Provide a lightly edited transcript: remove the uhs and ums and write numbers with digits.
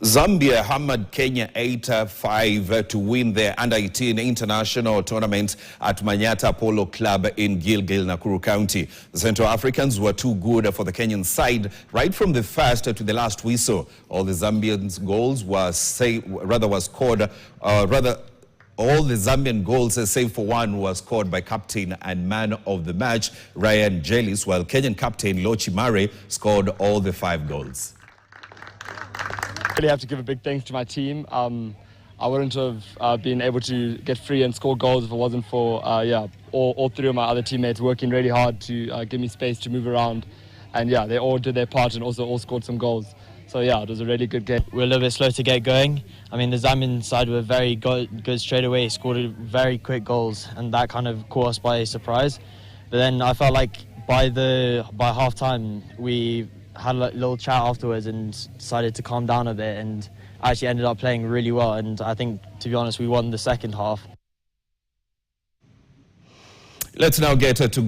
Zambia hammered Kenya 8-5 to win their Under-18 international tournament at Matatu Polo Club in Gilgil, Nakuru County. The Central Africans were too good for the Kenyan side right from the first to the last whistle. All the Zambians' goals all the Zambian goals, save for one, was scored by captain and man of the match, Ryan Jellis, while Kenyan captain Lochi Mare scored all the 5 goals. I really have to give a big thanks to my team. I wouldn't have been able to get free and score goals if it wasn't for all 3 of my other teammates working really hard to give me space to move around. And yeah, they all did their part and also all scored some goals. So yeah, it was a really good game. We're a little bit slow to get going. I mean, the Zambian side were very good straight away, scored very quick goals, and that kind of caught us by surprise. But then I felt like by half time, we had a little chat afterwards and decided to calm down a bit, and actually ended up playing really well. And I think, to be honest, we won the second half. Let's now get to golf.